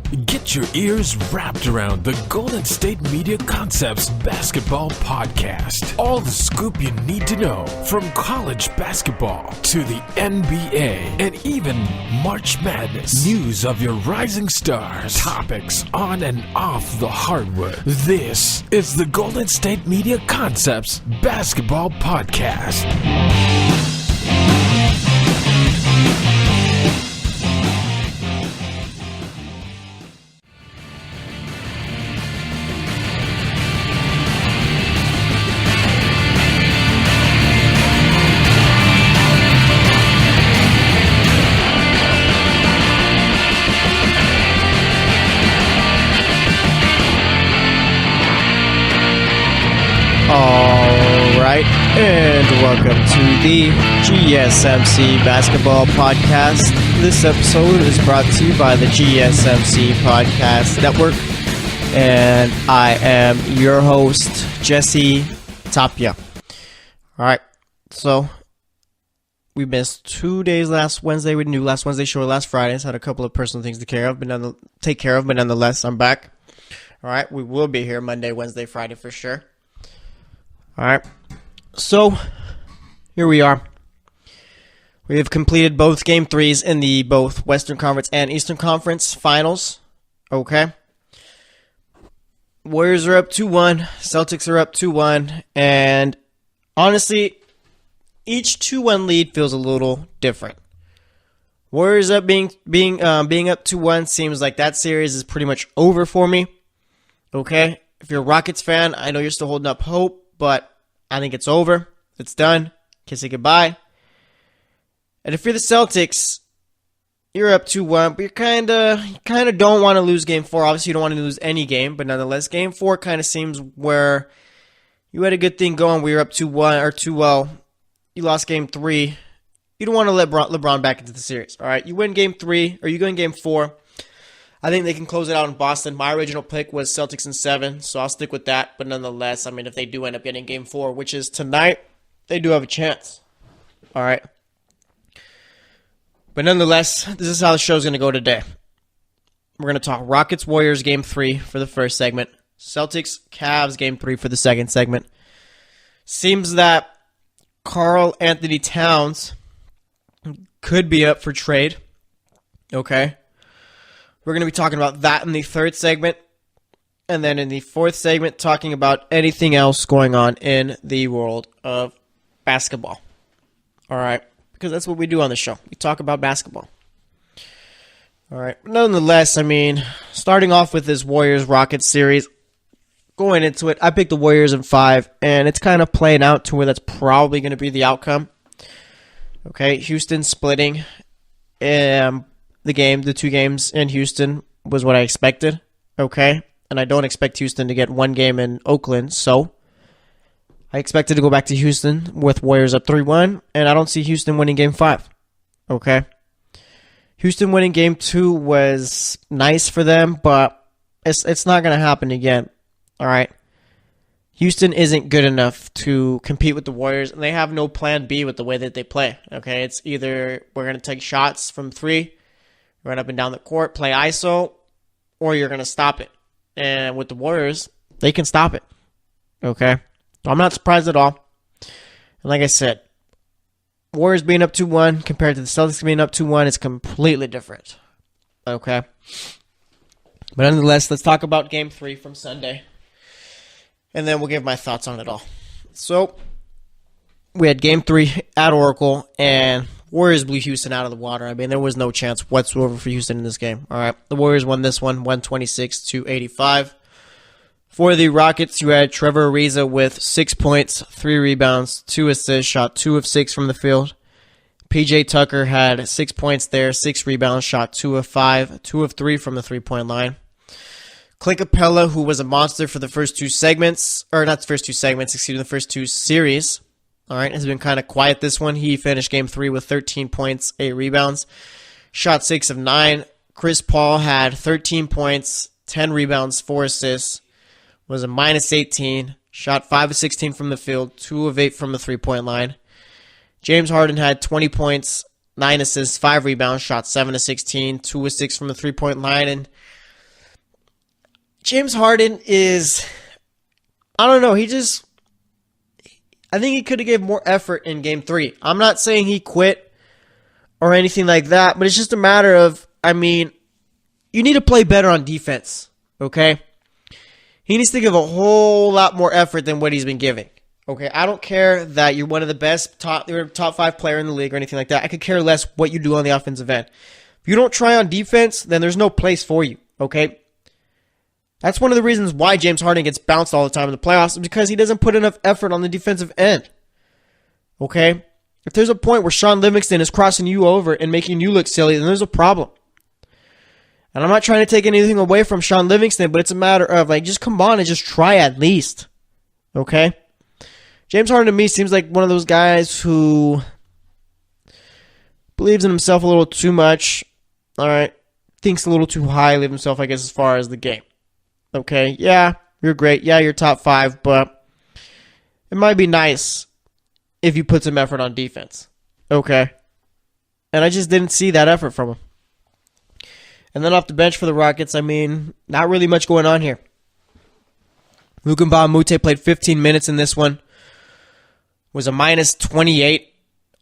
Get your ears wrapped around the Golden State Media Concepts Basketball Podcast. All the scoop you need to know from college basketball to the NBA and even March Madness. News of your rising stars. Topics on and off the hardwood. This is the Golden State Media Concepts Basketball Podcast. And welcome to the GSMC Basketball Podcast. This episode is brought to you by the GSMC Podcast Network. And I am your host, Jesse Tapia. Alright, so we missed 2 days last Wednesday. We didn't do last Wednesday show or last Friday. Just had a couple of personal things to take care of, but nonetheless, I'm back. Alright, we will be here Monday, Wednesday, Friday for sure. Alright. So, here we are. We have completed both Game 3s in the both Western Conference and Eastern Conference Finals. Okay. Warriors are up 2-1. Celtics are up 2-1. And honestly, each 2-1 lead feels a little different. Warriors up being up 2-1 seems like that series is pretty much over for me. Okay. If you're a Rockets fan, I know you're still holding up hope, but I think it's over. It's done. Kiss it goodbye. And if you're the Celtics, you're up 2-1, but you kind of don't want to lose Game 4. Obviously, you don't want to lose any game, but nonetheless, Game 4 kind of seems where you had a good thing going. We were up 2-1 or 2-0. You lost Game 3. You don't want to let LeBron back into the series. All right, you win Game 3, or you go in Game 4. I think they can close it out in Boston. My original pick was Celtics in 7, so I'll stick with that. But nonetheless, I mean, if they do end up getting Game 4, which is tonight, they do have a chance. All right. But nonetheless, this is how the show's going to go today. We're going to talk Rockets-Warriors Game 3 for the first segment. Celtics-Cavs Game 3 for the second segment. Seems that Karl-Anthony Towns could be up for trade. Okay. We're going to be talking about that in the third segment. And then in the fourth segment, talking about anything else going on in the world of basketball. All right. Because that's what we do on the show. We talk about basketball. All right. Nonetheless, I mean, starting off with this Warriors-Rockets series, going into it, I picked the Warriors in 5. And it's kind of playing out to where that's probably going to be the outcome. Okay. Houston splitting. The 2 games in Houston was what I expected, okay? And I don't expect Houston to get 1 game in Oakland, so I expected to go back to Houston with Warriors up 3-1, and I don't see Houston winning Game 5, okay? Houston winning Game 2 was nice for them, but it's not going to happen again, all right? Houston isn't good enough to compete with the Warriors, and they have no plan B with the way that they play, okay? It's either we're going to take shots from 3, run up and down the court, play ISO, or you're going to stop it. And with the Warriors, they can stop it. Okay? So I'm not surprised at all. And like I said, Warriors being up 2-1 compared to the Celtics being up 2-1 is completely different. Okay? But nonetheless, let's talk about Game 3 from Sunday. And then we'll give my thoughts on it all. So, we had Game 3 at Oracle, and Warriors blew Houston out of the water. I mean, there was no chance whatsoever for Houston in this game. All right, the Warriors won this one, 126-85. For the Rockets, you had Trevor Ariza with 6 points, 3 rebounds, 2 assists, shot 2 of 6 from the field. PJ Tucker had 6 points there, 6 rebounds, shot 2 of 5, 2 of 3 from the 3-point line. Clint Capella, who was a monster for the first 2 segments, or not the first 2 segments, the first 2 series. All right, has been kind of quiet this one. He finished Game 3 with 13 points, 8 rebounds, shot 6 of 9. Chris Paul had 13 points, 10 rebounds, 4 assists, was a minus 18, shot 5 of 16 from the field, 2 of 8 from the 3-point line. James Harden had 20 points, 9 assists, 5 rebounds, shot 7 of 16, 2 of 6 from the 3-point line. And James Harden is, I don't know, I think he could have gave more effort in game 3. I'm not saying he quit or anything like that, but it's just a matter of, you need to play better on defense, okay? He needs to give a whole lot more effort than what he's been giving. Okay, I don't care that you're one of the best, you're a top 5 player in the league or anything like that. I could care less what you do on the offensive end. If you don't try on defense, then there's no place for you, okay? That's one of the reasons why James Harden gets bounced all the time in the playoffs, because he doesn't put enough effort on the defensive end, okay? If there's a point where Sean Livingston is crossing you over and making you look silly, then there's a problem. And I'm not trying to take anything away from Sean Livingston, but it's a matter of, just come on and just try at least, okay? James Harden to me seems like one of those guys who believes in himself a little too much, all right? Thinks a little too highly of himself, I guess, as far as the game. Okay, yeah, you're great. Yeah, you're top 5, but it might be nice if you put some effort on defense. Okay. And I just didn't see that effort from him. And then off the bench for the Rockets, not really much going on here. Luka Mbah-a-Moute played 15 minutes in this one. Was a minus 28.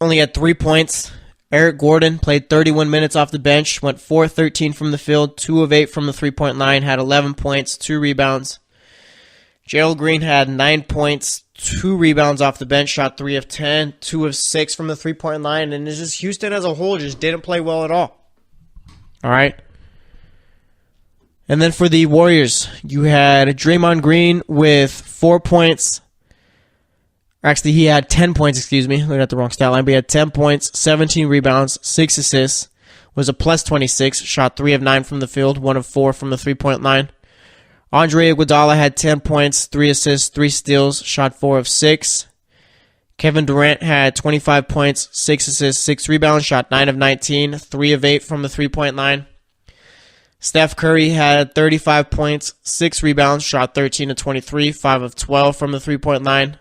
Only had 3 points. Eric Gordon played 31 minutes off the bench. Went 4-13 from the field. 2 of 8 from the three-point line. Had 11 points, 2 rebounds. Gerald Green had 9 points, 2 rebounds off the bench. Shot 3 of 10. 2 of 6 from the three-point line. And it's just Houston as a whole just didn't play well at all. All right. And then for the Warriors, you had Draymond Green with 4 points. Actually, he had 10 points, looking at the wrong stat line, but he had 10 points, 17 rebounds, 6 assists, was a plus 26, shot 3 of 9 from the field, 1 of 4 from the three-point line. Andre Iguodala had 10 points, 3 assists, 3 steals, shot 4 of 6. Kevin Durant had 25 points, 6 assists, 6 rebounds, shot 9 of 19, 3 of 8 from the three-point line. Steph Curry had 35 points, 6 rebounds, shot 13 of 23, 5 of 12 from the three-point line.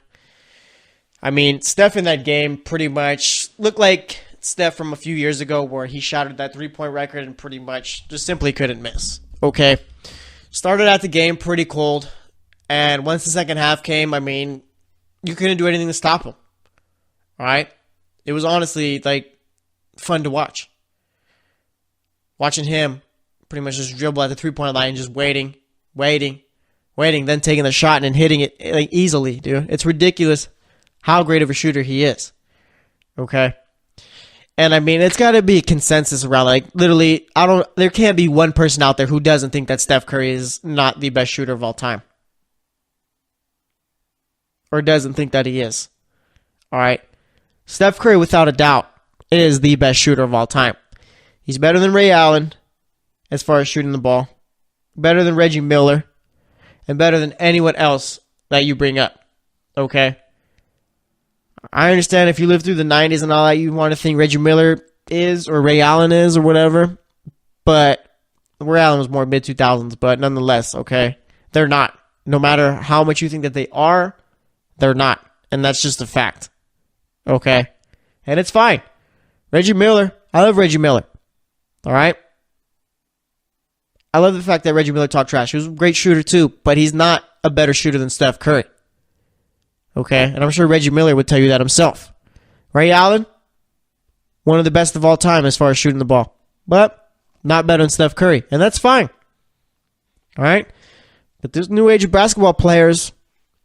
Steph in that game pretty much looked like Steph from a few years ago where he shattered that three-point record and pretty much just simply couldn't miss. Okay. Started out the game pretty cold, and once the second half came, you couldn't do anything to stop him. All right? It was honestly, fun to watch. Watching him pretty much just dribble at the three-point line, just waiting, then taking the shot and hitting it easily, dude. It's ridiculous how great of a shooter he is. Okay? And it's got to be a consensus around, literally, there can't be one person out there who doesn't think that Steph Curry is not the best shooter of all time. Or doesn't think that he is. All right? Steph Curry, without a doubt, is the best shooter of all time. He's better than Ray Allen as far as shooting the ball. Better than Reggie Miller. And better than anyone else that you bring up. Okay? I understand if you lived through the 90s and all that, you want to think Reggie Miller is, or Ray Allen is, or whatever. But Ray Allen was more mid-2000s, but nonetheless, okay? They're not. No matter how much you think that they are, they're not. And that's just a fact. Okay? And it's fine. Reggie Miller, I love Reggie Miller. All right? I love the fact that Reggie Miller talked trash. He was a great shooter too, but he's not a better shooter than Steph Curry. Okay? And I'm sure Reggie Miller would tell you that himself. Ray Allen, one of the best of all time as far as shooting the ball. But not better than Steph Curry. And that's fine. All right? But this new age of basketball players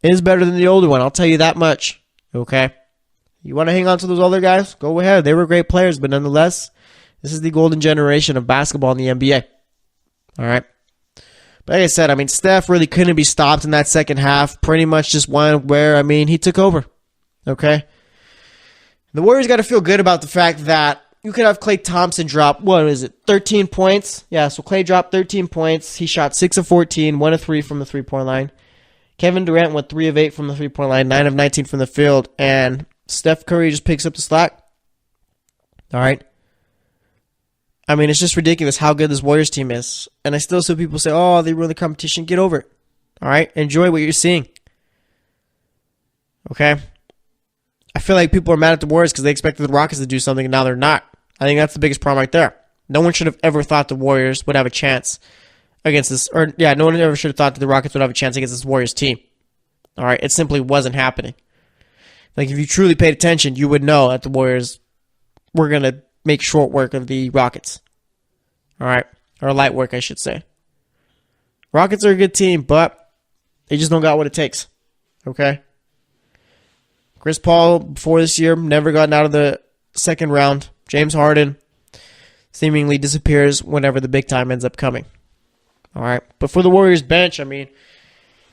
is better than the older one. I'll tell you that much. Okay? You want to hang on to those older guys? Go ahead. They were great players, but nonetheless, this is the golden generation of basketball in the NBA. All right? But like I said, Steph really couldn't be stopped in that second half. Pretty much just one where, he took over. Okay? The Warriors got to feel good about the fact that you could have Klay Thompson drop, 13 points? Yeah, so Klay dropped 13 points. He shot 6 of 14, 1 of 3 from the three-point line. Kevin Durant went 3 of 8 from the three-point line, 9 of 19 from the field, and Steph Curry just picks up the slack. All right? It's just ridiculous how good this Warriors team is. And I still see people say, oh, they ruined the competition. Get over it. All right? Enjoy what you're seeing. Okay? I feel like people are mad at the Warriors because they expected the Rockets to do something and now they're not. I think that's the biggest problem right there. No one should have ever thought the Warriors would have a chance against this, or yeah, no one ever should have thought that the Rockets would have a chance against this Warriors team. All right, it simply wasn't happening. Like, if you truly paid attention, you would know that the Warriors were going to make short work of the Rockets. All right, or light work, I should say. Rockets are a good team, but they just don't got what it takes. Okay? Chris Paul, before this year, never gotten out of the second round. James Harden seemingly disappears whenever the big time ends up coming. All right, but for the Warriors bench, I mean,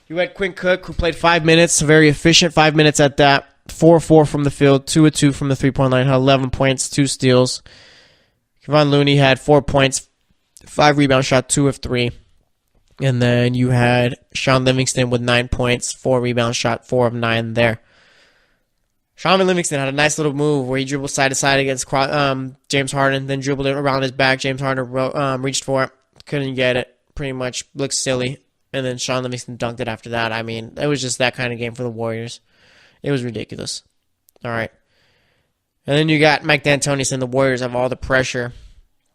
you had Quinn Cook, who played 5 minutes, a very efficient 5 minutes at that. 4-4 from the field, 2-2 from the three-point line, had 11 points, 2 steals. Kevon Looney had 4 points, 5 rebounds, shot 2 of 3. And then you had Sean Livingston with 9 points, 4 rebounds, shot 4 of 9 there. Sean Livingston had a nice little move where he dribbled side to side against James Harden, then dribbled it around his back. James Harden reached for it, couldn't get it, pretty much looked silly. And then Sean Livingston dunked it after that. I mean, it was just that kind of game for the Warriors. It was ridiculous. All right. And then you got Mike D'Antoni saying the Warriors have all the pressure.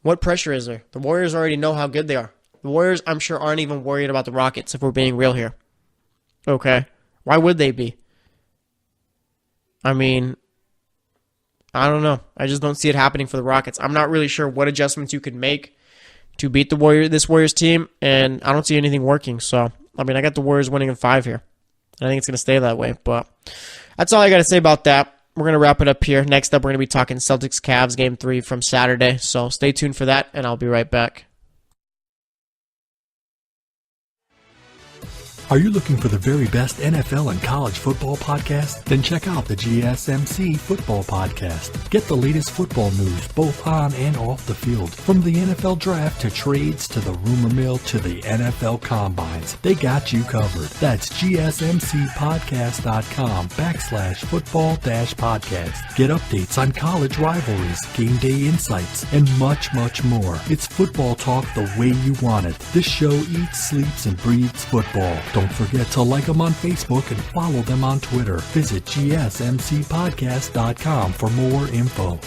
What pressure is there? The Warriors already know how good they are. The Warriors, I'm sure, aren't even worried about the Rockets, if we're being real here. Okay. Why would they be? I mean, I don't know. I just don't see it happening for the Rockets. I'm not really sure what adjustments you could make to beat this Warriors team, and I don't see anything working. So, I mean, I got the Warriors winning in 5 here. I think it's going to stay that way, but that's all I got to say about that. We're going to wrap it up here. Next up, we're going to be talking Celtics-Cavs Game 3 from Saturday, so stay tuned for that, and I'll be right back. Are you looking for the very best NFL and college football podcast? Then check out the GSMC Football Podcast. Get the latest football news both on and off the field. From the NFL Draft to trades to the rumor mill to the NFL Combines. They got you covered. That's GSMCpodcast.com/football-podcast. Get updates on college rivalries, game day insights, and much, much more. It's football talk the way you want it. This show eats, sleeps, and breathes football. Don't forget to like them on Facebook and follow them on Twitter. Visit GSMCpodcast.com for more info.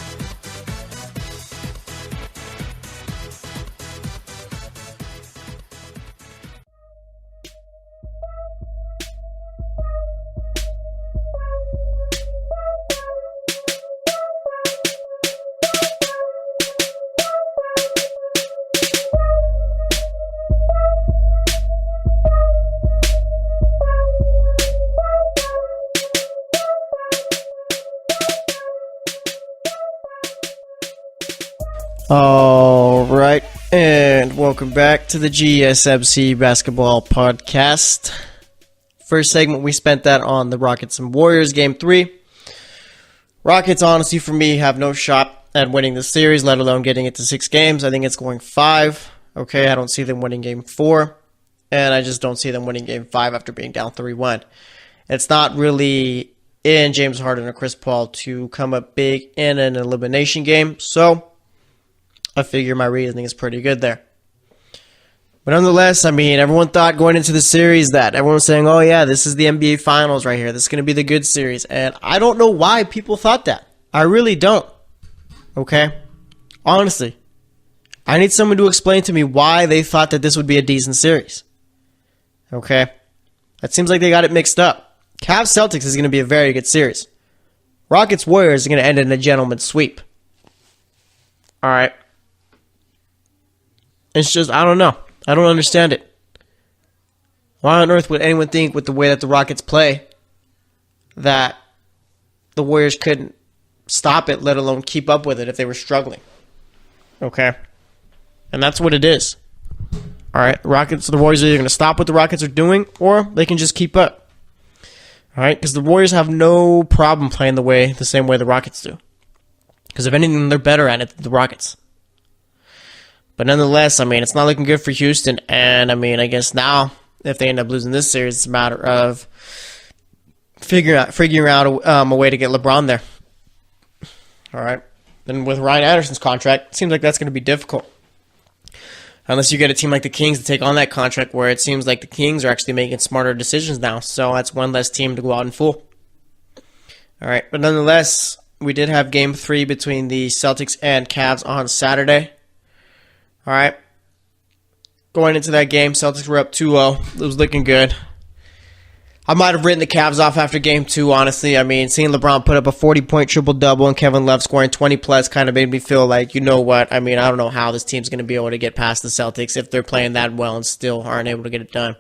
All right, and welcome back to the GSMC Basketball Podcast. First segment, we spent that on the Rockets and Warriors Game 3. Rockets, honestly, for me, have no shot at winning this series, let alone getting it to 6 games. I think it's going 5. Okay, I don't see them winning Game 4, and I just don't see them winning Game 5 after being down 3-1. It's not really in James Harden or Chris Paul to come up big in an elimination game, so I figure my reasoning is pretty good there. But nonetheless, I mean, everyone thought going into the series that everyone was saying, oh yeah, this is the NBA Finals right here. This is going to be the good series. And I don't know why people thought that. I really don't. Okay? Honestly. I need someone to explain to me why they thought that this would be a decent series. Okay? It seems like they got it mixed up. Cavs Celtics is going to be a very good series. Rockets Warriors is going to end in a gentleman's sweep. Alright. It's just, I don't know. I don't understand it. Why on earth would anyone think with the way that the Rockets play that the Warriors couldn't stop it, let alone keep up with it if they were struggling? Okay? And that's what it is. Alright, the Warriors are either going to stop what the Rockets are doing or they can just keep up. Alright, because the Warriors have no problem playing the same way the Rockets do. Because if anything, they're better at it than the Rockets. But nonetheless, I mean, it's not looking good for Houston. And, I mean, I guess now, if they end up losing this series, it's a matter of figuring out a way to get LeBron there. All right? And with Ryan Anderson's contract, it seems like that's going to be difficult. Unless you get a team like the Kings to take on that contract, where it seems like the Kings are actually making smarter decisions now. So that's one less team to go out and fool. All right? But nonetheless, we did have Game 3 between the Celtics and Cavs on Saturday. All right. going into that game. Celtics were up 2-0. It was looking good. I might have written the Cavs off after game 2, honestly. I mean, seeing LeBron put up a 40-point triple-double and Kevin Love scoring 20-plus kind of made me feel like, you know what? I mean, I don't know how this team's going to be able to get past the Celtics if they're playing that well and still aren't able to get it done.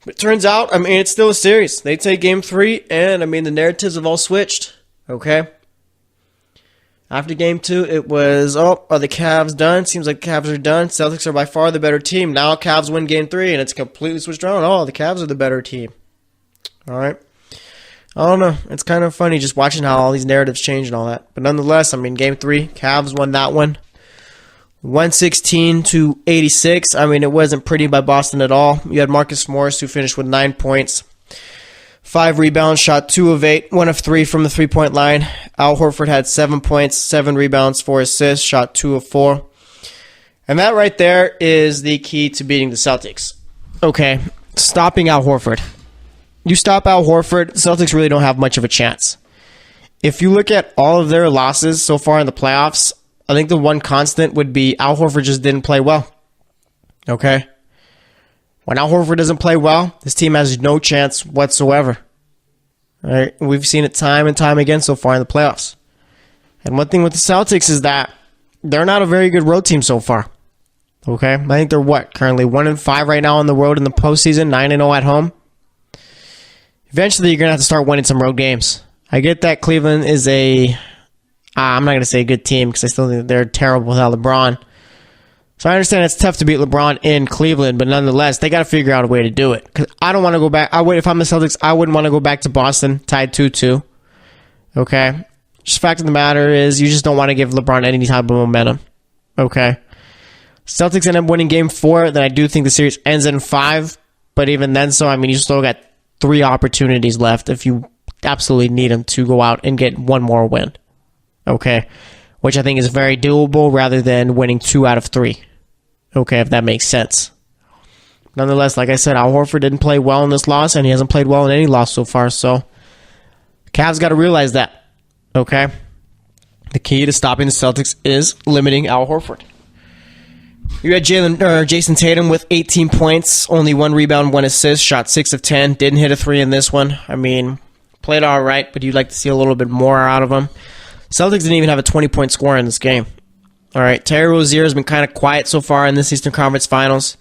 But it turns out, I mean, it's still a series. They take game 3, and, I mean, the narratives have all switched. Okay? After game 2, it was, are the Cavs done? Seems like the Cavs are done. Celtics are by far the better team. Now Cavs win game 3, and it's completely switched around. Oh, the Cavs are the better team. All right. I don't know. It's kind of funny just watching how all these narratives change and all that. But nonetheless, I mean, game 3, Cavs won that one. 116-86. I mean, it wasn't pretty by Boston at all. You had Marcus Morris, who finished with 9 points. 5 rebounds, shot 2 of 8, 1 of 3 from the three-point line. Al Horford had 7 points, 7 rebounds, 4 assists, shot 2 of 4. And that right there is the key to beating the Celtics. Okay, stopping Al Horford. You stop Al Horford, Celtics really don't have much of a chance. If you look at all of their losses so far in the playoffs, I think the one constant would be Al Horford just didn't play well. Okay? When Al Horford doesn't play well, this team has no chance whatsoever. All right? We've seen it time and time again so far in the playoffs. And one thing with the Celtics is that they're not a very good road team so far. Okay? I think they're currently 1-5 right now on the road in the postseason, 9-0 at home. Eventually, you're going to have to start winning some road games. I get that Cleveland is I'm not going to say a good team because I still think they're terrible without LeBron. So I understand it's tough to beat LeBron in Cleveland, but nonetheless, they got to figure out a way to do it. Because I don't want to go back. If I'm the Celtics, I wouldn't want to go back to Boston, tied 2-2. Okay? Just fact of the matter is, you just don't want to give LeBron any type of momentum. Okay? Celtics end up winning game 4, then I do think the series ends in 5. But even then, I mean, you still got 3 opportunities left if you absolutely need them to go out and get one more win. Okay? Which I think is very doable rather than winning 2 out of 3. Okay, if that makes sense. Nonetheless, like I said, Al Horford didn't play well in this loss, and he hasn't played well in any loss so far, so Cavs got to realize that. Okay? The key to stopping the Celtics is limiting Al Horford. You had Jason Tatum with 18 points, only 1 rebound, 1 assist, shot 6 of 10, didn't hit a 3 in this one. I mean, played all right, but you'd like to see a little bit more out of him. Celtics didn't even have a 20-point score in this game. All right, Terry Rozier has been kind of quiet so far in this Eastern Conference Finals.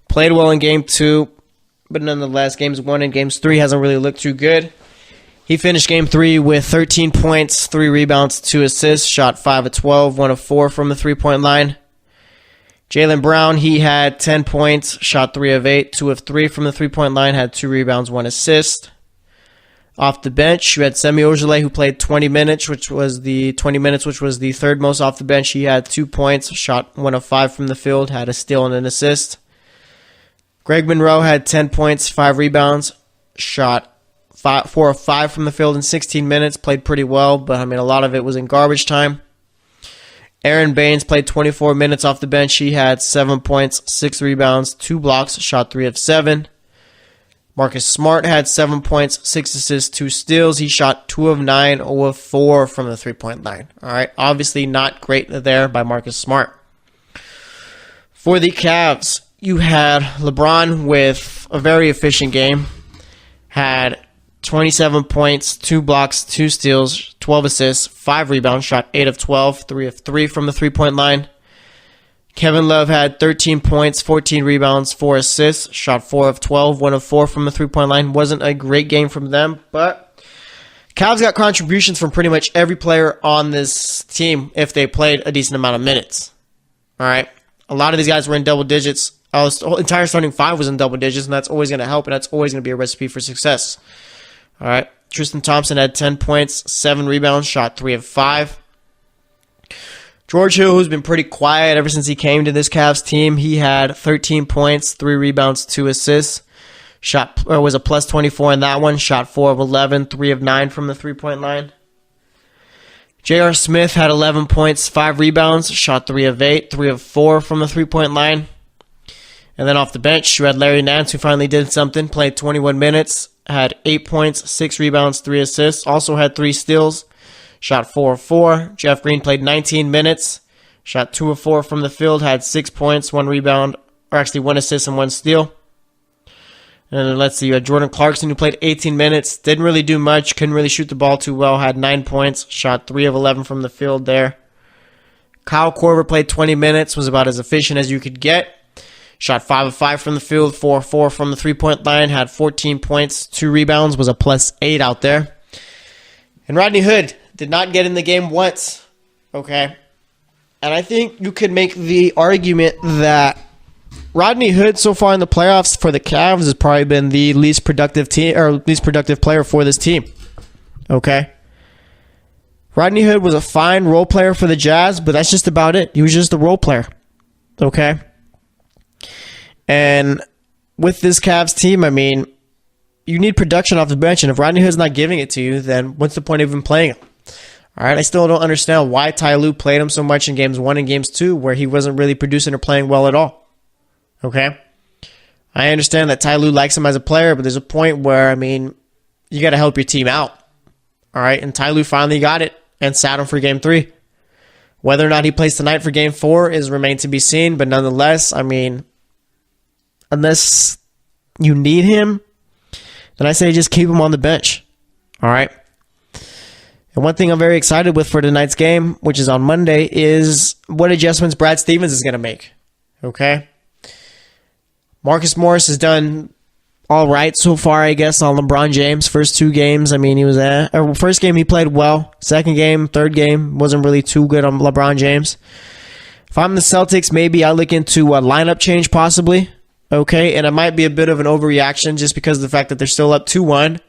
Played well in Game 2, but nonetheless, Games 1 and Games 3 hasn't really looked too good. He finished Game 3 with 13 points, 3 rebounds, 2 assists, shot 5 of 12, 1 of 4 from the three-point line. Jaylen Brown, he had 10 points, shot 3 of 8, 2 of 3 from the three-point line, had 2 rebounds, 1 assist. Off the bench, you had Semi Ojeleye, who played 20 minutes, which was the third most off the bench. He had 2 points, shot 1 of 5 from the field, had a steal and an assist. Greg Monroe had 10 points, 5 rebounds, shot 4 of 5 from the field in 16 minutes, played pretty well, but I mean a lot of it was in garbage time. Aaron Baines played 24 minutes off the bench. He had 7 points, 6 rebounds, 2 blocks, shot 3 of 7. Marcus Smart had 7 points, 6 assists, 2 steals. He shot 2 of 9, 0 of 4 from the three-point line. All right, obviously not great there by Marcus Smart. For the Cavs, you had LeBron with a very efficient game. Had 27 points, 2 blocks, 2 steals, 12 assists, 5 rebounds, shot 8 of 12, 3 of 3 from the three-point line. Kevin Love had 13 points, 14 rebounds, 4 assists, shot 4 of 12, 1 of 4 from the three-point line. Wasn't a great game from them, but Cavs got contributions from pretty much every player on this team if they played a decent amount of minutes. All right? A lot of these guys were in double digits. The whole entire starting 5 was in double digits, and that's always going to help, and that's always going to be a recipe for success. All right? Tristan Thompson had 10 points, 7 rebounds, shot 3 of 5. George Hill, who's been pretty quiet ever since he came to this Cavs team, he had 13 points, 3 rebounds, 2 assists. Was a plus 24 in that one. Shot 4 of 11, 3 of 9 from the three-point line. J.R. Smith had 11 points, 5 rebounds. Shot 3 of 8, 3 of 4 from the three-point line. And then off the bench, you had Larry Nance, who finally did something. Played 21 minutes, had 8 points, 6 rebounds, 3 assists. Also had 3 steals. Shot 4 of 4. Jeff Green played 19 minutes. Shot 2 of 4 from the field. Had 6 points, 1 rebound, or actually 1 assist and 1 steal. And then let's see, you had Jordan Clarkson, who played 18 minutes, didn't really do much, couldn't really shoot the ball too well, had 9 points, shot 3 of 11 from the field there. Kyle Korver played 20 minutes, was about as efficient as you could get. Shot 5 of 5 from the field, 4 of 4 from the three-point line, had 14 points, 2 rebounds, was a +8 out there. And Rodney Hood did not get in the game once, okay? And I think you could make the argument that Rodney Hood so far in the playoffs for the Cavs has probably been the least productive team or least productive player for this team. Okay? Rodney Hood was a fine role player for the Jazz, but that's just about it. He was just a role player. Okay? And with this Cavs team, I mean, you need production off the bench, and if Rodney Hood's not giving it to you, then what's the point of even playing him? All right, I still don't understand why Ty Lue played him so much in games 1 and games 2 where he wasn't really producing or playing well at all. Okay? I understand that Ty Lue likes him as a player, but there's a point where, I mean, you got to help your team out. All right? And Ty Lue finally got it and sat him for game 3. Whether or not he plays tonight for game 4 is remain to be seen, but nonetheless, I mean, unless you need him, then I say just keep him on the bench. All right? And one thing I'm very excited with for tonight's game, which is on Monday, is what adjustments Brad Stevens is going to make. Okay? Marcus Morris has done all right so far, I guess, on LeBron James. First 2 games, I mean, he was first game he played well. Second game, third game, wasn't really too good on LeBron James. If I'm the Celtics, maybe I look into a lineup change possibly. Okay, and it might be a bit of an overreaction just because of the fact that they're still up 2-1.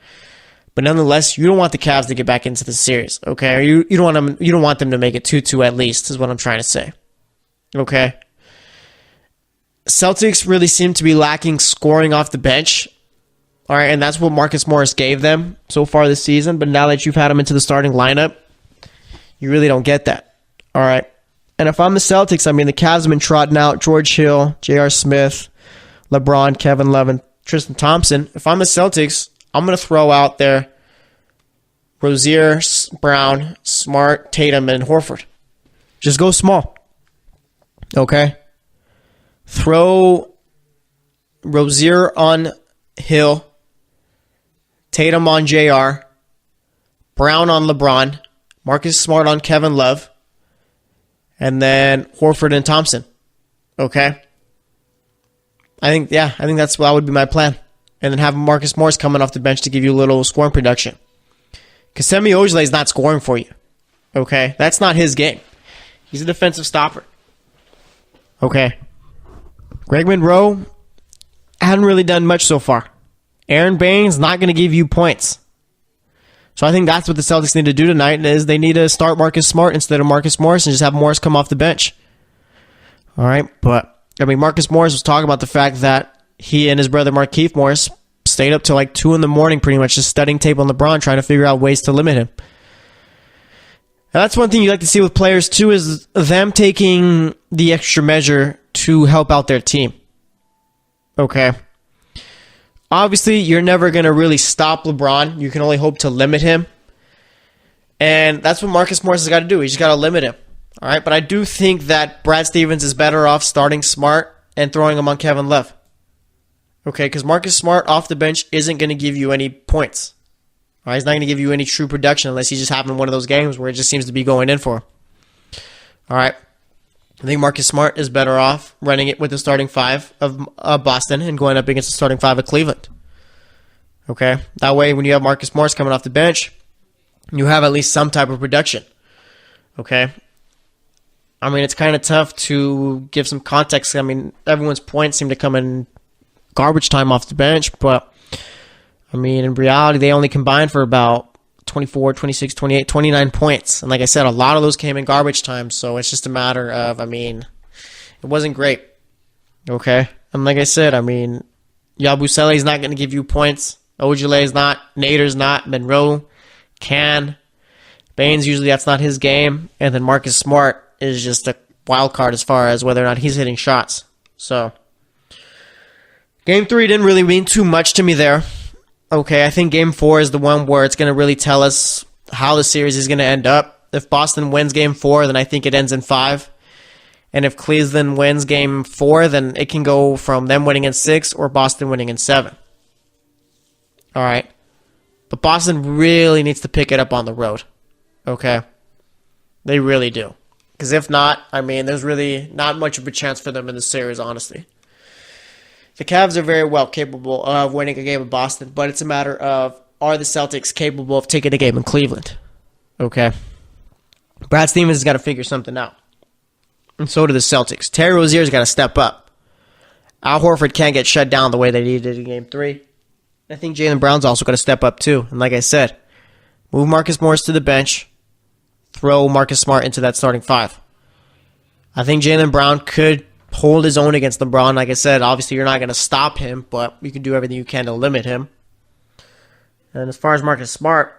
But nonetheless, you don't want the Cavs to get back into the series. Okay, or you don't want them to make it 2-2 at least, is what I'm trying to say. Okay. Celtics really seem to be lacking scoring off the bench. All right, and that's what Marcus Morris gave them so far this season. But now that you've had him into the starting lineup, you really don't get that. All right. And if I'm the Celtics, I mean, the Cavs have been trotting out George Hill, J.R. Smith, LeBron, Kevin Love, and Tristan Thompson. If I'm the Celtics, I'm going to throw out there Rozier, Brown, Smart, Tatum, and Horford. Just go small. Okay? Throw Rozier on Hill, Tatum on JR, Brown on LeBron, Marcus Smart on Kevin Love, and then Horford and Thompson. Okay? I think that would be my plan. And then have Marcus Morris coming off the bench to give you a little scoring production. Because Semi Ojeleye is not scoring for you. Okay? That's not his game. He's a defensive stopper. Okay? Greg Monroe hadn't really done much so far. Aaron Baines not going to give you points. So I think that's what the Celtics need to do tonight, is they need to start Marcus Smart instead of Marcus Morris and just have Morris come off the bench. All right? But, I mean, Marcus Morris was talking about the fact that he and his brother Markieff Morris stayed up till like 2 in the morning pretty much just studying tape on LeBron, trying to figure out ways to limit him. And that's one thing you like to see with players too, is them taking the extra measure to help out their team. Okay. Obviously, you're never going to really stop LeBron. You can only hope to limit him. And that's what Marcus Morris has got to do. He's just got to limit him. All right. But I do think that Brad Stevens is better off starting Smart and throwing him on Kevin Love. Okay. Because Marcus Smart off the bench isn't going to give you any points. All right. He's not going to give you any true production unless he's just having one of those games where it just seems to be going in for him. All right. I think Marcus Smart is better off running it with the starting 5 of Boston and going up against the starting 5 of Cleveland. Okay? That way, when you have Marcus Morris coming off the bench, you have at least some type of production. Okay? I mean, it's kind of tough to give some context. I mean, everyone's points seem to come in garbage time off the bench, but, I mean, in reality, they only combined for about 24, 26, 28, 29 points. And like I said, a lot of those came in garbage time. So it's just a matter of, I mean, it wasn't great. Okay? And like I said, I mean, Yabusele is not going to give you points. Ojeleye is not. Nader's not. Monroe can. Baines, usually that's not his game. And then Marcus Smart is just a wild card as far as whether or not he's hitting shots. So, Game 3 didn't really mean too much to me there. Okay, I think Game 4 is the one where it's going to really tell us how the series is going to end up. If Boston wins Game 4, then I think it ends in 5. And if Cleveland wins game 4, then it can go from them winning in 6 or Boston winning in 7. All right. But Boston really needs to pick it up on the road. Okay? They really do. Because if not, I mean, there's really not much of a chance for them in the series, honestly. The Cavs are very well capable of winning a game in Boston, but it's a matter of, are the Celtics capable of taking a game in Cleveland? Okay? Brad Stevens has got to figure something out. And so do the Celtics. Terry Rozier's got to step up. Al Horford can't get shut down the way that he did in Game 3. I think Jaylen Brown's also got to step up too. And like I said, move Marcus Morris to the bench. Throw Marcus Smart into that starting 5. I think Jaylen Brown could hold his own against LeBron. Like I said, obviously you're not going to stop him, but you can do everything you can to limit him. And as far as Marcus Smart,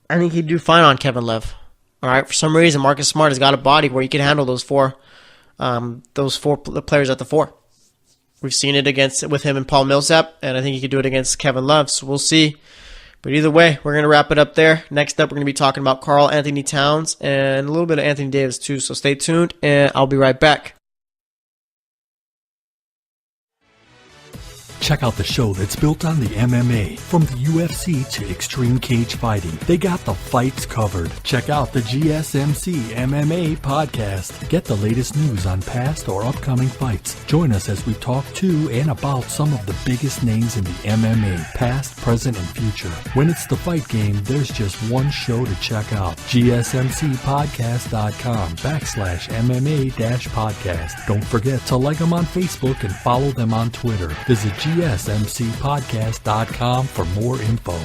I think he'd do fine on Kevin Love. All right, for some reason, Marcus Smart has got a body where he can handle those four players at the 4. We've seen it with him and Paul Millsap, and I think he could do it against Kevin Love, so we'll see. But either way, we're going to wrap it up there. Next up, we're going to be talking about Karl-Anthony Towns and a little bit of Anthony Davis too, so stay tuned, and I'll be right back. Check out the show that's built on the MMA. From the UFC to extreme cage fighting, they got the fights covered. Check out the GSMC MMA podcast. Get the latest news on past or upcoming fights. Join us as we talk to and about some of the biggest names in the MMA, past, present, and future. When it's the fight game, there's just one show to check out. GSMCpodcast.com/MMA-podcast. Don't forget to like them on Facebook and follow them on Twitter. Visit GSMCpodcast.com for more info.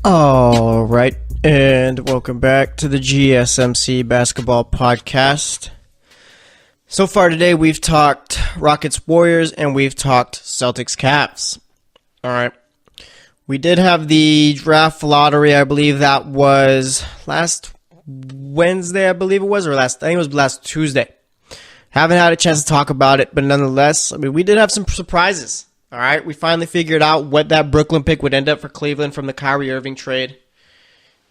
All right, and welcome back to the GSMC Basketball Podcast. So far today, we've talked Rockets Warriors, and we've talked Celtics Cavs. All right. We did have the draft lottery, I believe that was last Wednesday, I think it was last Tuesday. Haven't had a chance to talk about it, but nonetheless, I mean, we did have some surprises. All right, we finally figured out what that Brooklyn pick would end up for Cleveland from the Kyrie Irving trade.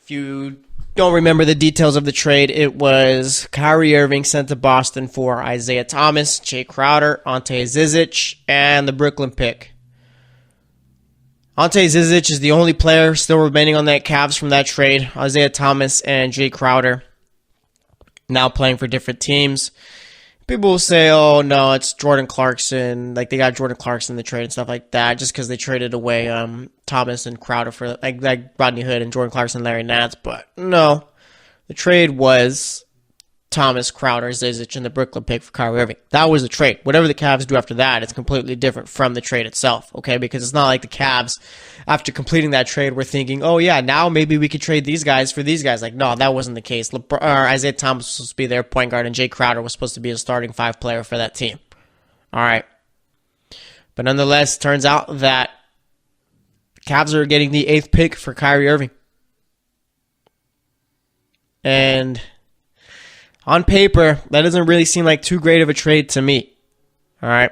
If you don't remember the details of the trade, it was Kyrie Irving sent to Boston for Isaiah Thomas, Jay Crowder, Ante Zizic, and the Brooklyn pick. Ante Zizic is the only player still remaining on that Cavs from that trade. Isaiah Thomas and Jay Crowder now playing for different teams. People will say, oh, no, it's Jordan Clarkson. Like, they got Jordan Clarkson in the trade and stuff like that just because they traded away Thomas and Crowder for, like Rodney Hood and Jordan Clarkson and Larry Nance. But, no, the trade was Thomas, Crowder, Zizic, and the Brooklyn pick for Kyrie Irving. That was the trade. Whatever the Cavs do after that, it's completely different from the trade itself, okay? Because it's not like the Cavs, after completing that trade, were thinking, oh, yeah, now maybe we could trade these guys for these guys. Like, no, that wasn't the case. Isaiah Thomas was supposed to be their point guard, and Jay Crowder was supposed to be a starting 5 player for that team. All right. But nonetheless, turns out that the Cavs are getting the 8th pick for Kyrie Irving. And on paper, that doesn't really seem like too great of a trade to me. All right.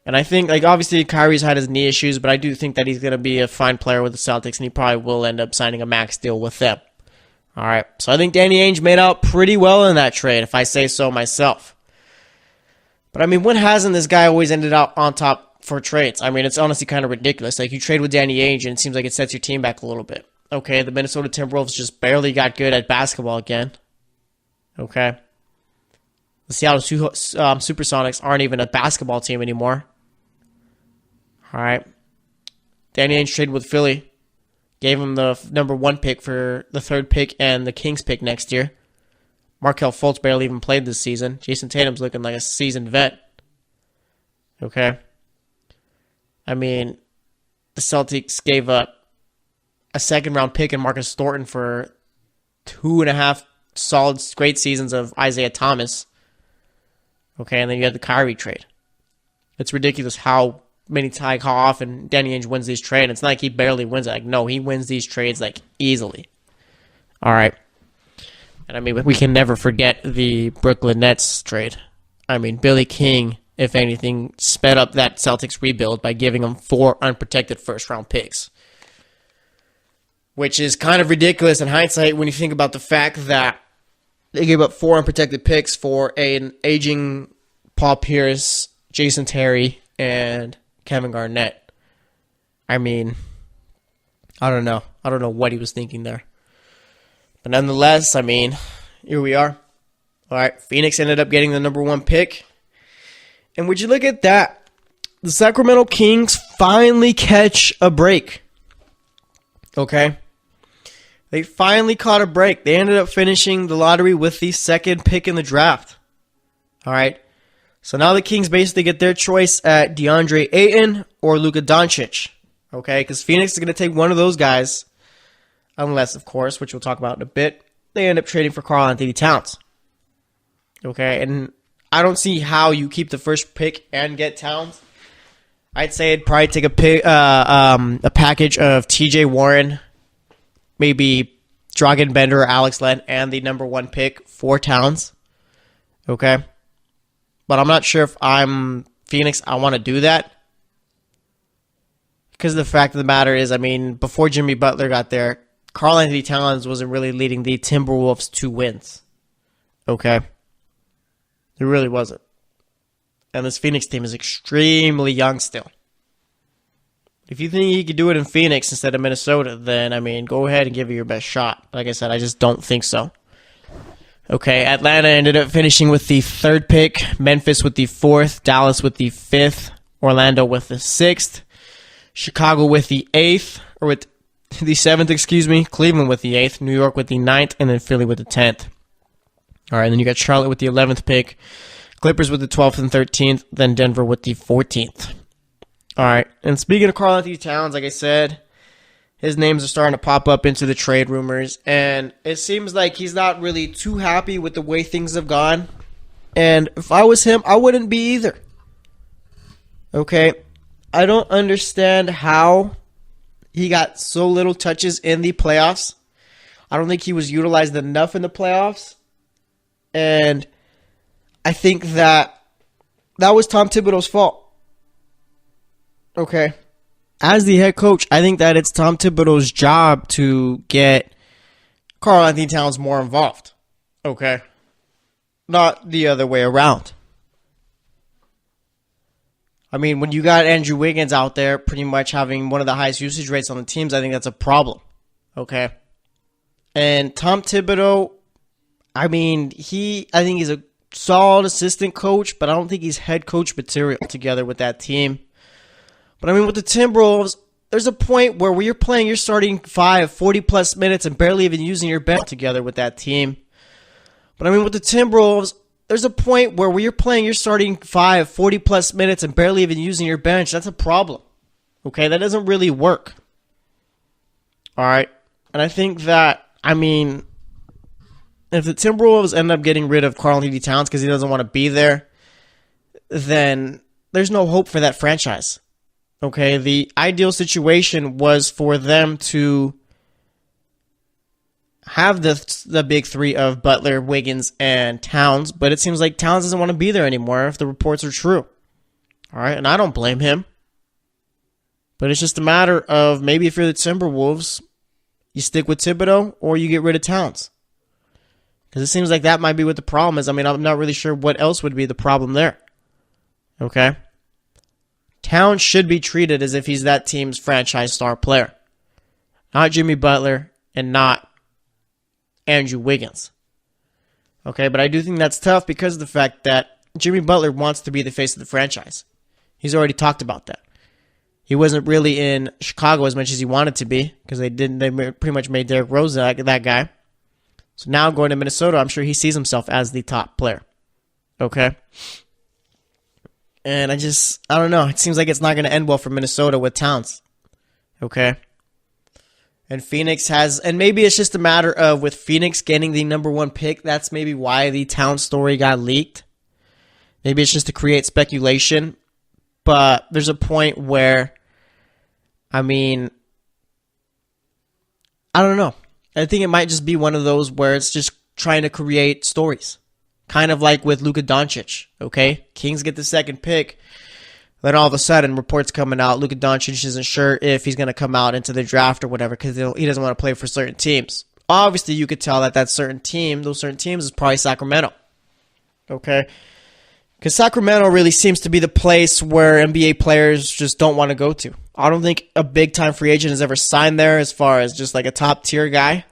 And I think, like, obviously Kyrie's had his knee issues, but I do think that he's going to be a fine player with the Celtics, and he probably will end up signing a max deal with them. All right. So I think Danny Ainge made out pretty well in that trade, if I say so myself. But, I mean, when hasn't this guy always ended up on top for trades? I mean, it's honestly kind of ridiculous. Like, you trade with Danny Ainge, and it seems like it sets your team back a little bit. Okay, the Minnesota Timberwolves just barely got good at basketball again. Okay. The Seattle Supersonics aren't even a basketball team anymore. All right. Danny Ainge traded with Philly. Gave him the number 1 pick for the 3rd pick and the Kings pick next year. Markelle Fultz barely even played this season. Jason Tatum's looking like a seasoned vet. Okay. I mean, the Celtics gave up a second-round pick in Marcus Thornton for 2.5 solid, great seasons of Isaiah Thomas. Okay, and then you had the Kyrie trade. It's ridiculous how often Danny Ainge wins these trades. It's not like he barely wins it. Like, no, he wins these trades, like, easily. All right. And, I mean, we can never forget the Brooklyn Nets trade. I mean, Billy King, if anything, sped up that Celtics rebuild by giving them 4 unprotected first-round picks. Which is kind of ridiculous in hindsight when you think about the fact that they gave up 4 unprotected picks for an aging Paul Pierce, Jason Terry, and Kevin Garnett. I mean, I don't know. I don't know what he was thinking there. But nonetheless, I mean, here we are. All right, Phoenix ended up getting the number 1 pick. And would you look at that? The Sacramento Kings finally catch a break. Okay? They finally caught a break. They ended up finishing the lottery with the 2nd pick in the draft. All right? So now the Kings basically get their choice at DeAndre Ayton or Luka Doncic. Okay? Because Phoenix is going to take one of those guys. Unless, of course, which we'll talk about in a bit, they end up trading for Karl-Anthony Towns. Okay? And I don't see how you keep the first pick and get Towns. I'd say it'd probably take a package of TJ Warren, maybe Dragan Bender or Alex Len, and the number 1 pick for Towns. Okay? But I'm not sure if I'm Phoenix, I want to do that. Because the fact of the matter is, I mean, before Jimmy Butler got there, Karl-Anthony Towns wasn't really leading the Timberwolves to wins. Okay? It really wasn't. And this Phoenix team is extremely young still. If you think you could do it in Phoenix instead of Minnesota, then, I mean, go ahead and give it your best shot. Like I said, I just don't think so. Okay, Atlanta ended up finishing with the 3rd pick, Memphis with the 4th, Dallas with the 5th, Orlando with the 6th, Chicago with the 8th, or with the 7th, excuse me, Cleveland with the 8th, New York with the 9th, and then Philly with the 10th. All right, then you got Charlotte with the 11th pick, Clippers with the 12th and 13th, then Denver with the 14th. All right, and speaking of Karl-Anthony Towns, like I said, his names are starting to pop up into the trade rumors, and it seems like he's not really too happy with the way things have gone. And if I was him, I wouldn't be either. Okay, I don't understand how he got so little touches in the playoffs. I don't think he was utilized enough in the playoffs. And I think that was Tom Thibodeau's fault. Okay. As the head coach, I think that it's Tom Thibodeau's job to get Karl-Anthony Towns more involved. Okay. Not the other way around. I mean, when you got Andrew Wiggins out there pretty much having one of the highest usage rates on the teams, I think that's a problem. Okay. And Tom Thibodeau, I mean, I think he's a solid assistant coach, but I don't think he's head coach material together with that team. But I mean, with the Timberwolves, there's a point where you're playing your starting 5, 40-plus minutes and barely even using your bench together with that team. But I mean, with the Timberwolves, there's a point where you're playing your starting 5, 40-plus minutes and barely even using your bench. That's a problem. Okay, that doesn't really work. All right, and I think that, I mean, if the Timberwolves end up getting rid of Karl-Anthony Towns because he doesn't want to be there, then there's no hope for that franchise. Okay, the ideal situation was for them to have the big 3 of Butler, Wiggins, and Towns, but it seems like Towns doesn't want to be there anymore if the reports are true. All right, and I don't blame him. But it's just a matter of maybe if you're the Timberwolves, you stick with Thibodeau or you get rid of Towns. Because it seems like that might be what the problem is. I mean, I'm not really sure what else would be the problem there. Okay? Towns should be treated as if he's that team's franchise star player. Not Jimmy Butler and not Andrew Wiggins. Okay, but I do think that's tough because of the fact that Jimmy Butler wants to be the face of the franchise. He's already talked about that. He wasn't really in Chicago as much as he wanted to be because they pretty much made Derrick Rose that guy. So now going to Minnesota, I'm sure he sees himself as the top player. Okay? And I don't know. It seems like it's not going to end well for Minnesota with Towns. Okay? And Phoenix has, and maybe it's just a matter of with Phoenix getting the number 1 pick, that's maybe why the Towns story got leaked. Maybe it's just to create speculation. But there's a point where, I don't know. I think it might just be one of those where it's just trying to create stories. Kind of like with Luka Doncic, okay? Kings get the 2nd pick. Then all of a sudden, reports coming out, Luka Doncic isn't sure if he's going to come out into the draft or whatever because he doesn't want to play for certain teams. Obviously, you could tell that certain team, those certain teams, is probably Sacramento. Okay? Because Sacramento really seems to be the place where NBA players just don't want to go to. I don't think a big-time free agent has ever signed there as far as just like a top-tier guy.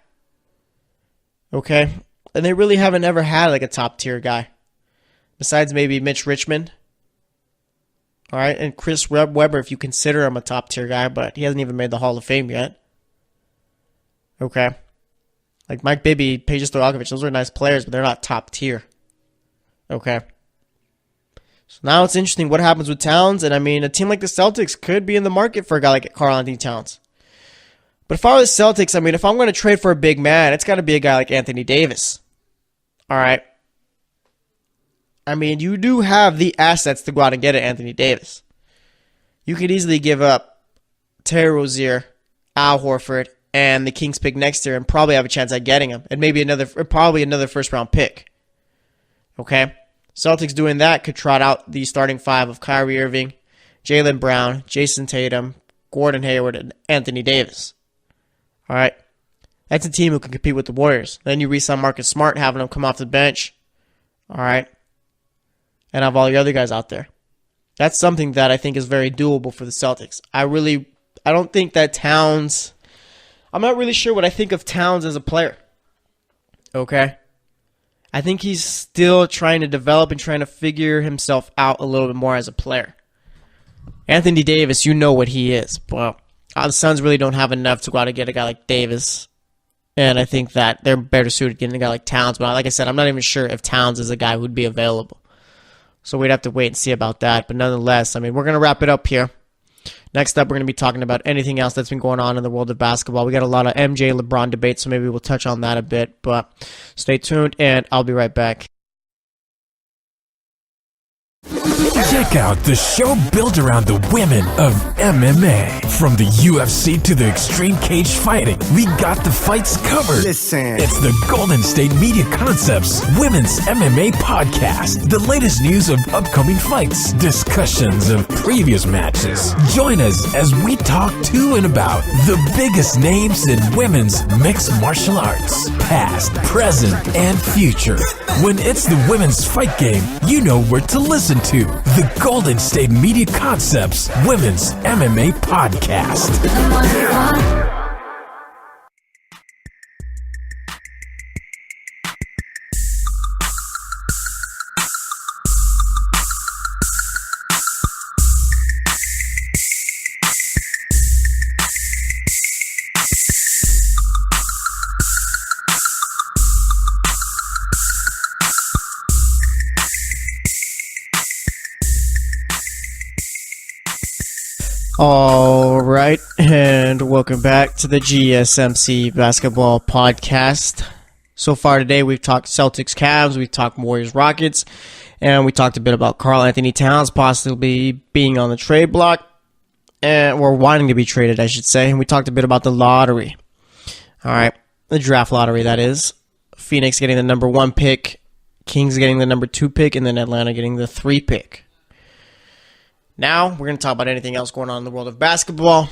Okay? And they really haven't ever had like a top-tier guy. Besides maybe Mitch Richmond. All right, and Chris Webber, if you consider him a top-tier guy, but he hasn't even made the Hall of Fame yet. Okay. Like Mike Bibby, Peja Stojakovic, those are nice players, but they're not top-tier. Okay. So now it's interesting what happens with Towns, and a team like the Celtics could be in the market for a guy like Karl-Anthony Towns. But if I were the Celtics, if I'm going to trade for a big man, it's got to be a guy like Anthony Davis. All right. You do have the assets to go out and get it, Anthony Davis. You could easily give up Terry Rozier, Al Horford, and the Kings pick next year and probably have a chance at getting him. And maybe another first-round pick. Okay? Celtics doing that could trot out the starting 5 of Kyrie Irving, Jaylen Brown, Jason Tatum, Gordon Hayward, and Anthony Davis. All right? That's a team who can compete with the Warriors. Then you re-sign Marcus Smart, having him come off the bench. All right? And have all the other guys out there. That's something that I think is very doable for the Celtics. I don't think that Towns, I'm not really sure what I think of Towns as a player. Okay? I think he's still trying to develop and trying to figure himself out a little bit more as a player. Anthony Davis, you know what he is. Well, the Suns really don't have enough to go out and get a guy like Davis. And I think that they're better suited getting a guy like Towns. But like I said, I'm not even sure if Towns is a guy who'd be available. So we'd have to wait and see about that. But nonetheless, we're going to wrap it up here. Next up, we're going to be talking about anything else that's been going on in the world of basketball. We got a lot of MJ LeBron debate, so maybe we'll touch on that a bit. But stay tuned, and I'll be right back. Check out the show built around the women of MMA. From the UFC to the extreme cage fighting, we got the fights covered. Listen. It's the Golden State Media Concepts Women's MMA Podcast. The latest news of upcoming fights, discussions of previous matches. Join us as we talk to and about the biggest names in women's mixed martial arts. Past, present, and future. When it's the women's fight game, you know where to listen to. The Golden State Media Concepts Women's MMA Podcast. All right, and welcome back to the GSMC Basketball Podcast. So far today, we've talked Celtics, Cavs, we've talked Warriors, Rockets, and we talked a bit about Karl-Anthony Towns possibly being on the trade block, or wanting to be traded, I should say. And we talked a bit about the lottery. All right, the draft lottery, that is. Phoenix getting the number 1 pick, Kings getting the number 2 pick, and then Atlanta getting the 3 pick. Now, we're going to talk about anything else going on in the world of basketball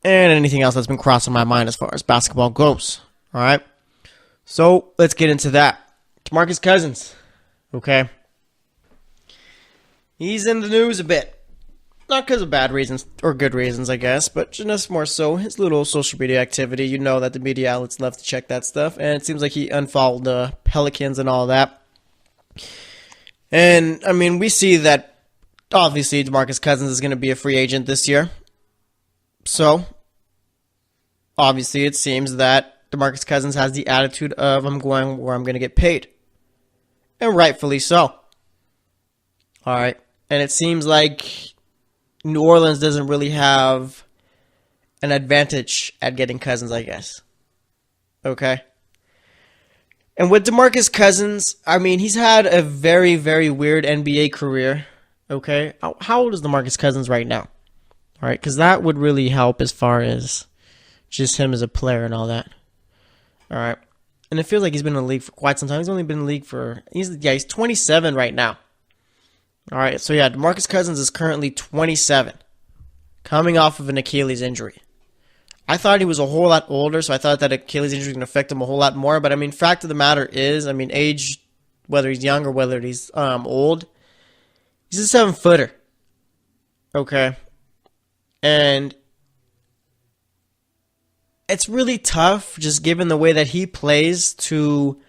and anything else that's been crossing my mind as far as basketball goes. All right? So, let's get into that. DeMarcus Cousins. Okay? He's in the news a bit. Not because of bad reasons, or good reasons, I guess, but just more so his little social media activity. You know that the media outlets love to check that stuff, and it seems like he unfollowed the Pelicans and all that. And, we see that obviously, DeMarcus Cousins is going to be a free agent this year. So, obviously, it seems that DeMarcus Cousins has the attitude of, I'm going where I'm going to get paid. And rightfully so. All right. And it seems like New Orleans doesn't really have an advantage at getting Cousins, I guess. Okay. And with DeMarcus Cousins, I mean, he's had a very, very weird NBA career. Okay. How old is DeMarcus Cousins right now? All right, because that would really help as far as just him as a player and all that. All right. And it feels like he's been in the league for quite some time. He's only been in the league for, he's 27 right now. All right, so yeah, DeMarcus Cousins is currently 27, coming off of an Achilles injury. I thought he was a whole lot older, so I thought that Achilles injury was going to affect him a whole lot more. But, I mean, fact of the matter is, I mean, age, whether he's young or whether he's old, he's a 7-footer. Okay? And it's really tough, just given the way that he plays, to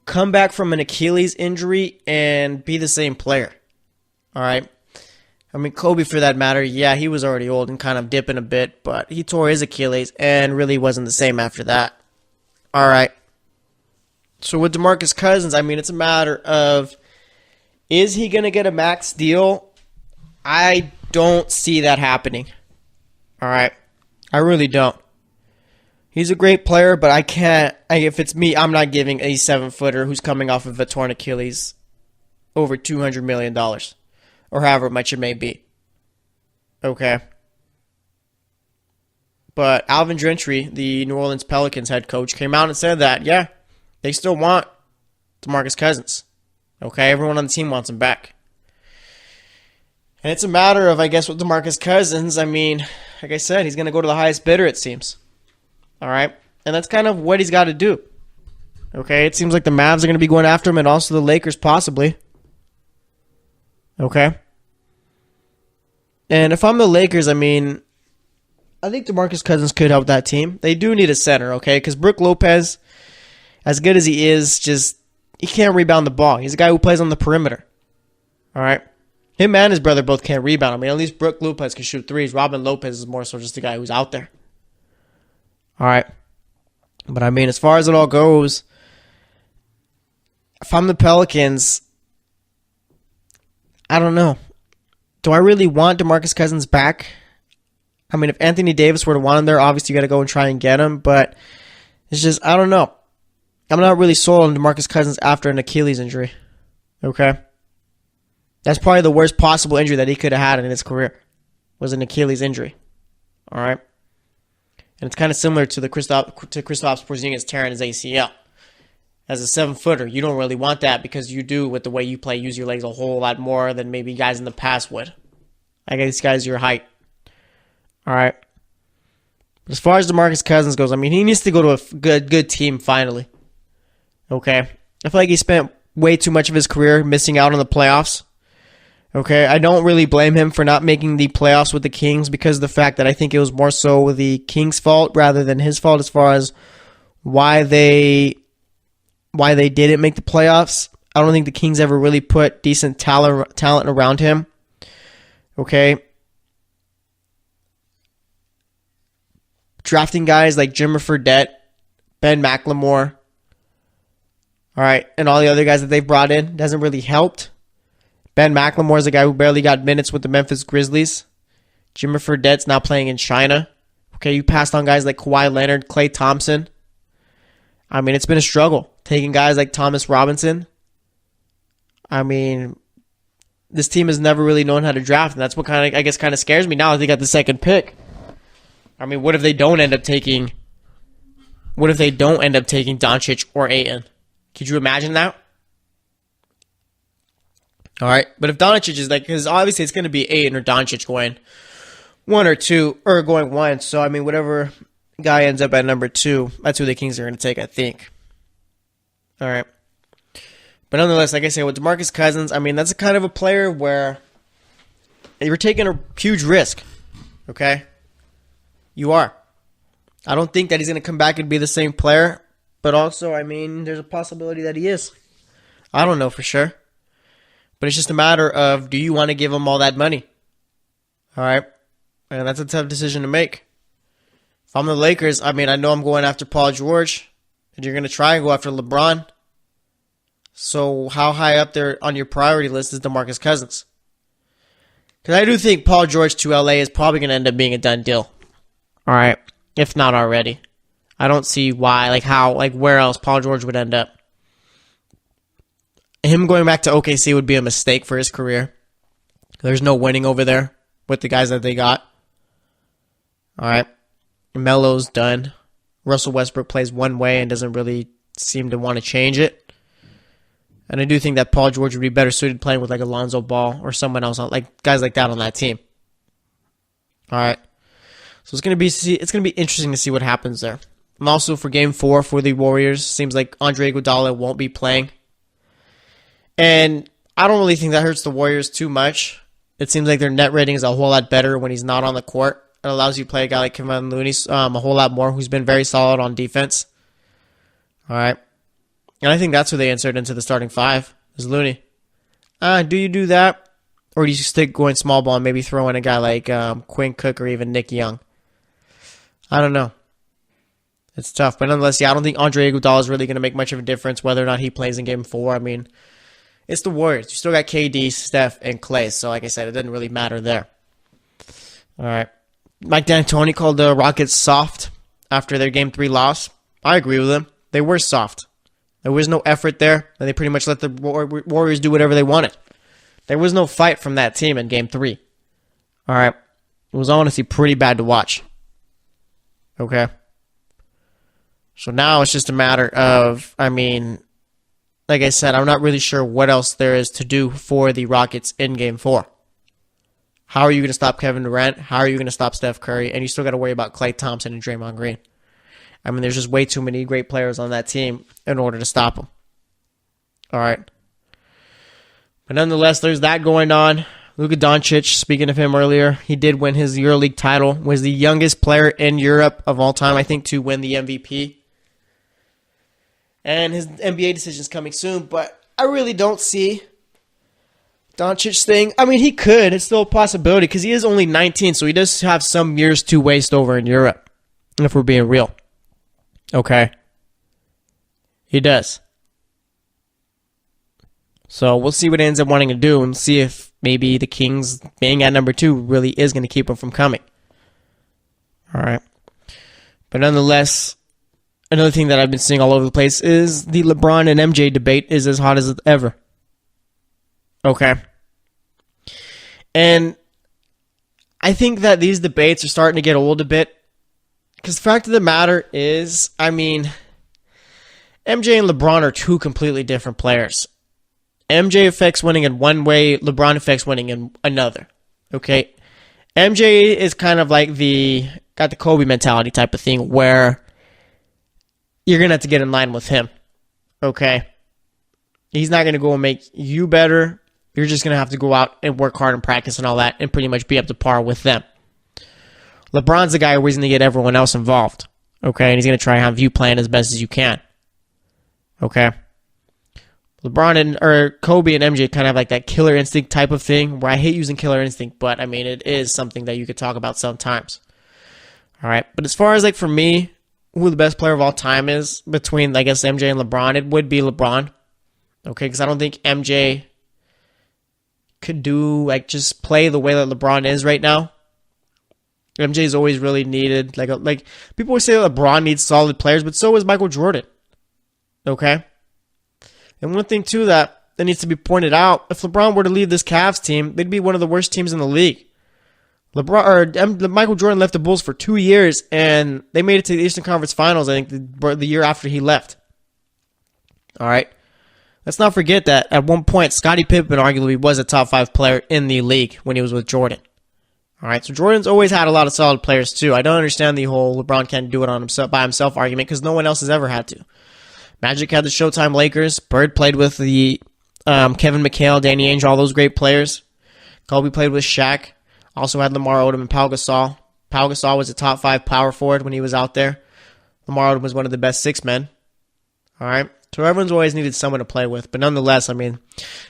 come back from an Achilles injury and be the same player. All right? I mean, Kobe, for that matter, yeah, he was already old and kind of dipping a bit, but he tore his Achilles and really wasn't the same after that. All right. So with DeMarcus Cousins, I mean, it's a matter of, is he going to get a max deal? I don't see that happening. All right. I really don't. He's a great player, but I can't, if it's me, I'm not giving a 7-footer who's coming off of a torn Achilles over $200 million. Or however much it may be. Okay. But Alvin Gentry, the New Orleans Pelicans head coach, came out and said that, yeah, they still want DeMarcus Cousins. Okay, everyone on the team wants him back. And it's a matter of, I guess, with DeMarcus Cousins, I mean, like I said, he's going to go to the highest bidder, it seems. All right? And that's kind of what he's got to do. Okay, it seems like the Mavs are going to be going after him and also the Lakers possibly. Okay? And if I'm the Lakers, I mean, I think DeMarcus Cousins could help that team. They do need a center, okay? Because Brook Lopez, as good as he is, just, he can't rebound the ball. He's a guy who plays on the perimeter. All right? Him and his brother both can't rebound. I mean, at least Brook Lopez can shoot threes. Robin Lopez is more so just a guy who's out there. All right? But, I mean, as far as it all goes, if I'm the Pelicans, I don't know. Do I really want DeMarcus Cousins back? I mean, if Anthony Davis were to want him there, obviously you got to go and try and get him. But it's just, I don't know. I'm not really sold on DeMarcus Cousins after an Achilles injury. Okay? That's probably the worst possible injury that he could have had in his career, was an Achilles injury. All right? And it's kind of similar to the Kristaps Porzingis tearing his ACL. As a 7-footer, you don't really want that because you do, with the way you play, use your legs a whole lot more than maybe guys in the past would. I guess guys your height. All right. But as far as DeMarcus Cousins goes, I mean, he needs to go to a good team finally. Okay. I feel like he spent way too much of his career missing out on the playoffs. Okay. I don't really blame him for not making the playoffs with the Kings because of the fact that I think it was more so the Kings' fault rather than his fault as far as why they didn't make the playoffs. I don't think the Kings ever really put decent talent around him. Okay. Drafting guys like Jimmer Fredette, Ben McLemore, all right, and all the other guys that they've brought in hasn't really helped. Ben McLemore is a guy who barely got minutes with the Memphis Grizzlies. Jimmer Fredette's now playing in China. Okay, you passed on guys like Kawhi Leonard, Klay Thompson. I mean, it's been a struggle. Taking guys like Thomas Robinson. I mean, this team has never really known how to draft, and that's what kind of scares me now that they got the second pick. I mean, what if they don't end up taking Doncic or Ayton? Could you imagine that? All right, but if Doncic is because obviously it's going to be Ayton or Doncic going 1 or 2, or going 1. So I mean, whatever guy ends up at number 2, that's who the Kings are going to take, I think. All right. But nonetheless, like I said, with DeMarcus Cousins, I mean, that's a kind of a player where you're taking a huge risk. Okay? You are. I don't think that he's going to come back and be the same player. But also, I mean, there's a possibility that he is. I don't know for sure. But it's just a matter of, do you want to give him all that money? All right? And that's a tough decision to make. If I'm the Lakers, I mean, I know I'm going after Paul George. And you're going to try and go after LeBron. So how high up there on your priority list is DeMarcus Cousins? Because I do think Paul George to LA is probably going to end up being a done deal. All right, if not already. I don't see why, where else Paul George would end up. Him going back to OKC would be a mistake for his career. There's no winning over there with the guys that they got. All right. Melo's done. Russell Westbrook plays one way and doesn't really seem to want to change it. And I do think that Paul George would be better suited playing with Alonzo Ball or someone else, guys like that on that team. All right. So it's gonna be interesting to see what happens there. And also for Game 4 for the Warriors, seems like Andre Iguodala won't be playing. And I don't really think that hurts the Warriors too much. It seems like their net rating is a whole lot better when he's not on the court. It allows you to play a guy like Kevin Looney a whole lot more, who's been very solid on defense. All right. And I think that's who they inserted into the starting five, is Looney. Do you do that? Or do you stick going small ball and maybe throw in a guy like Quinn Cook or even Nick Young? I don't know. It's tough. But nonetheless, I don't think Andre Iguodala is really going to make much of a difference whether or not he plays in Game 4. I mean, it's the Warriors. You still got KD, Steph, and Klay. So, like I said, it doesn't really matter there. All right. Mike D'Antoni called the Rockets soft after their Game 3 loss. I agree with him. They were soft. There was no effort there, and they pretty much let the Warriors do whatever they wanted. There was no fight from that team in Game 3. All right. It was honestly pretty bad to watch. Okay. So now it's just a matter of, like I said, I'm not really sure what else there is to do for the Rockets in Game 4. How are you going to stop Kevin Durant? How are you going to stop Steph Curry? And you still got to worry about Klay Thompson and Draymond Green. There's just way too many great players on that team in order to stop them. All right. But nonetheless, there's that going on. Luka Doncic, speaking of him earlier, he did win his EuroLeague title, was the youngest player in Europe of all time, I think, to win the MVP. And his NBA decision's coming soon, but I really don't see Doncic thing. He could. It's still a possibility because he is only 19, so he does have some years to waste over in Europe, if we're being real. Okay. He does. So we'll see what he ends up wanting to do and see if maybe the Kings being at number 2 really is going to keep him from coming. All right. But nonetheless, another thing that I've been seeing all over the place is the LeBron and MJ debate is as hot as ever. Okay. And I think that these debates are starting to get old a bit. Because the fact of the matter is, MJ and LeBron are two completely different players. MJ affects winning in one way, LeBron affects winning in another. Okay? MJ is kind of like got the Kobe mentality type of thing where you're going to have to get in line with him. Okay? He's not going to go and make you better. You're just going to have to go out and work hard and practice and all that and pretty much be up to par with them. LeBron's the guy who's going to get everyone else involved. Okay? And he's going to try and have you playing as best as you can. Okay? LeBron or Kobe and MJ kind of have like that killer instinct type of thing where I hate using killer instinct, but it is something that you could talk about sometimes. All right? But as far as for me, who the best player of all time is between, I guess, MJ and LeBron, it would be LeBron. Okay? Because I don't think MJ could do, just play the way that LeBron is right now. MJ's always really needed, people always say that LeBron needs solid players, but so is Michael Jordan. Okay? And one thing, too, that needs to be pointed out, if LeBron were to leave this Cavs team, they'd be one of the worst teams in the league. Michael Jordan left the Bulls for 2 years, and they made it to the Eastern Conference Finals, I think, the year after he left. All right? Let's not forget that at one point, Scottie Pippen arguably was a top 5 player in the league when he was with Jordan. All right, so Jordan's always had a lot of solid players, too. I don't understand the whole LeBron can't do it by himself argument because no one else has ever had to. Magic had the Showtime Lakers. Bird played with the Kevin McHale, Danny Ainge, all those great players. Kobe played with Shaq. Also had Lamar Odom and Pau Gasol. Pau Gasol was a top 5 power forward when he was out there. Lamar Odom was one of the best 6 men. All right, so everyone's always needed someone to play with. But nonetheless, the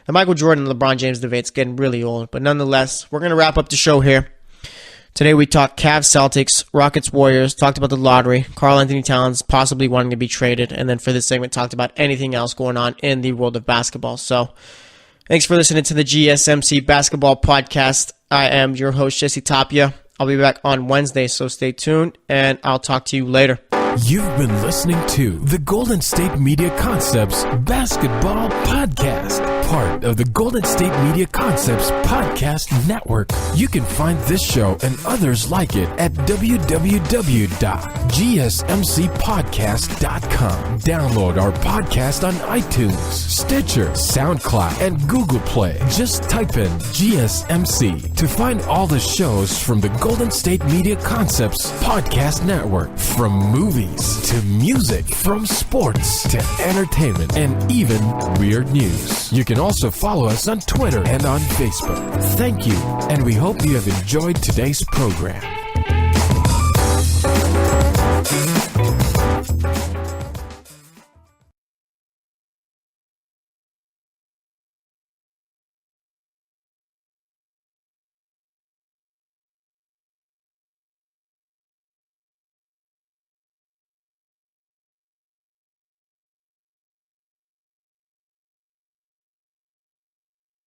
Michael Jordan and LeBron James debate's getting really old. But nonetheless, we're going to wrap up the show here. Today we talked Cavs, Celtics, Rockets, Warriors, talked about the lottery, Karl-Anthony Towns possibly wanting to be traded, and then for this segment talked about anything else going on in the world of basketball. So thanks for listening to the GSMC Basketball Podcast. I am your host, Jesse Tapia. I'll be back on Wednesday, so stay tuned, and I'll talk to you later. You've been listening to the Golden State Media Concepts Basketball Podcast, part of the Golden State Media Concepts Podcast Network. You can find this show and others like it at www.gsmcpodcast.com. Download our podcast on iTunes, Stitcher, SoundCloud, and Google Play. Just type in GSMC to find all the shows from the Golden State Media Concepts Podcast Network, from movies to music, from sports to entertainment, and even weird news. You can also follow us on Twitter and on Facebook. Thank you, and we hope you have enjoyed today's program.